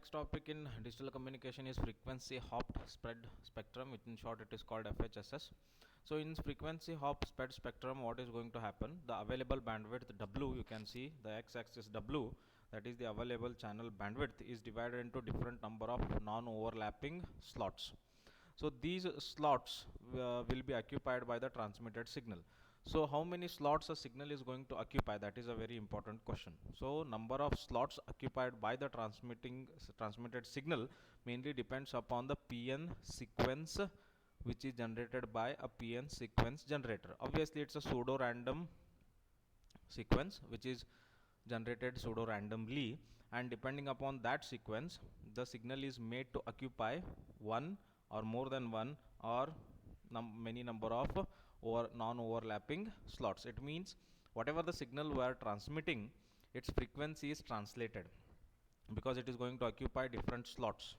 next topic in digital communication is frequency hopped spread spectrum, which in short it is called FHSS. So in frequency hop spread spectrum, what is going to happen? The available bandwidth W, you can see the x-axis W, that is the available channel bandwidth, is divided into different number of non-overlapping slots. So these slots will be occupied by the transmitted signal. So how many slots a signal is going to occupy? That is a very important question. So number of slots occupied by the transmitted signal mainly depends upon the PN sequence which is generated by a PN sequence generator. Obviously it's a pseudo random sequence which is generated pseudo randomly, and depending upon that sequence the signal is made to occupy one or more than one or many number of non-overlapping slots. It means whatever the signal we are transmitting, its frequency is translated because it is going to occupy different slots.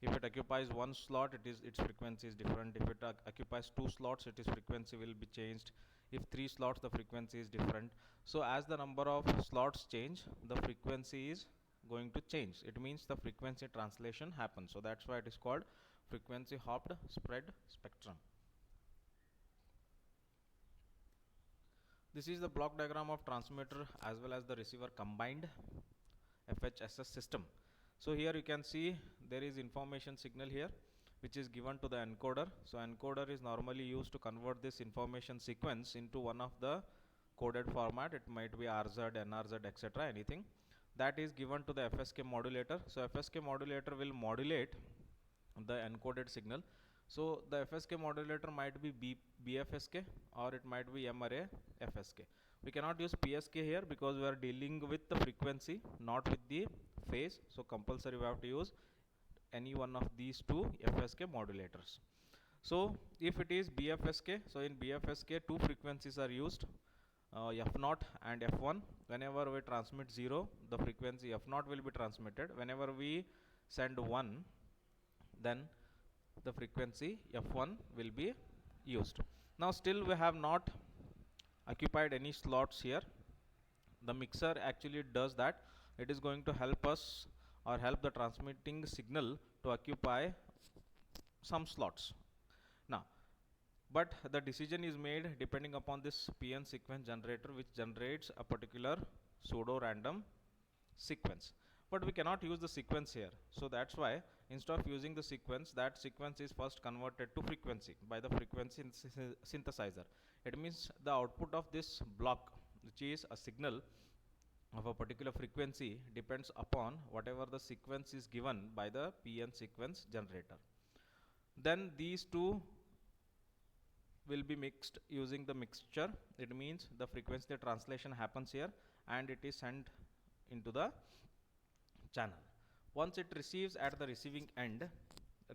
If it occupies one slot, its frequency is different. If it occupies two slots, its frequency will be changed. If three slots, the frequency is different. So as the number of slots change, the frequency is going to change. It means the frequency translation happens. So that's why it is called frequency hopped spread spectrum. This is the block diagram of transmitter as well as the receiver combined FHSS system. So here you can see there is information signal here which is given to the encoder. So encoder is normally used to convert this information sequence into one of the coded format. It might be RZ, NRZ, etc. anything that is given to the FSK modulator. So FSK modulator will modulate the encoded signal. So the FSK modulator might be BFSK or it might be M-array FSK. We cannot use PSK here because we are dealing with the frequency, not with the phase. So compulsory we have to use any one of these two FSK modulators. So if it is BFSK, so in BFSK two frequencies are used, F0 and F1. Whenever we transmit 0, the frequency F0 will be transmitted. Whenever we send 1, then the frequency F1 will be used. Now still we have not occupied any slots here. The mixer actually does that. It is going to help us or help the transmitting signal to occupy some slots. Now, but the decision is made depending upon this PN sequence generator, which generates a particular pseudo random sequence. But we cannot use the sequence here. So that's why instead of using the sequence, that sequence is first converted to frequency by the frequency synthesizer. It means the output of this block, which is a signal of a particular frequency, depends upon whatever the sequence is given by the PN sequence generator. Then these two will be mixed using the mixture. It means the frequency translation happens here and it is sent into the channel. Once it receives at the receiving end,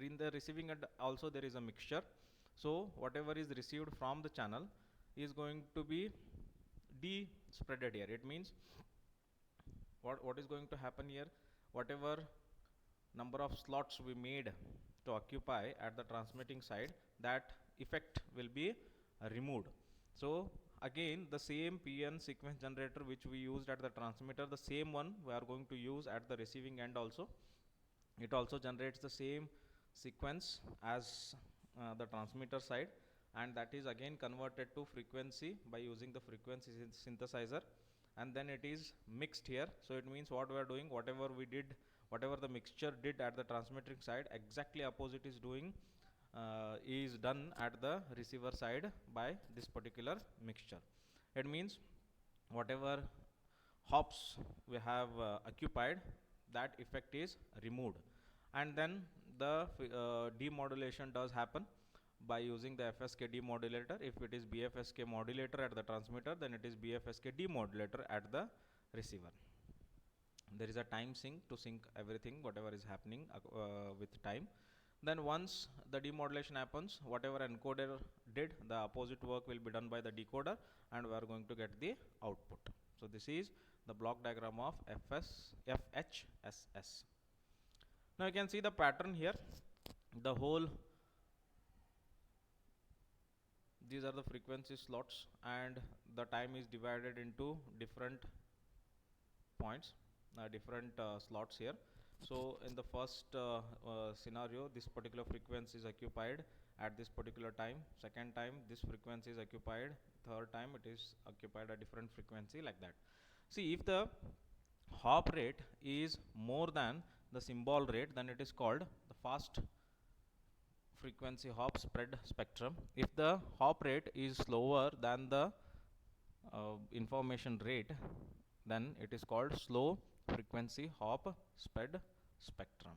in the receiving end also there is a mixture. So whatever is received from the channel is going to be de-spreaded here. It means what is going to happen here, whatever number of slots we made to occupy at the transmitting side, that effect will be removed. So again the same PN sequence generator which we used at the transmitter, the same one we are going to use at the receiving end also. It also generates the same sequence as the transmitter side, and that is again converted to frequency by using the frequency synthesizer, and then it is mixed here. So it means what we are doing, whatever we did, whatever the mixture did at the transmitting side, exactly opposite is done at the receiver side by this particular mixture. It means whatever hops we have occupied, that effect is removed, and then the demodulation does happen by using the FSK demodulator. If it is BFSK modulator at the transmitter, then it is BFSK demodulator at the receiver. There is a time sync to sync everything, whatever is happening with time. Then once the demodulation happens, whatever encoder did, the opposite work will be done by the decoder, and we are going to get the output. So this is the block diagram of FHSS. Now you can see the pattern here. The whole, these are the frequency slots, and the time is divided into different points, different slots here. So in the first scenario, this particular frequency is occupied at this particular time. Second time, this frequency is occupied. Third time, it is occupied at different frequency, like that. See, if the hop rate is more than the symbol rate, then it is called the fast frequency hop spread spectrum. If the hop rate is slower than the information rate, then it is called slow frequency hop spread spectrum.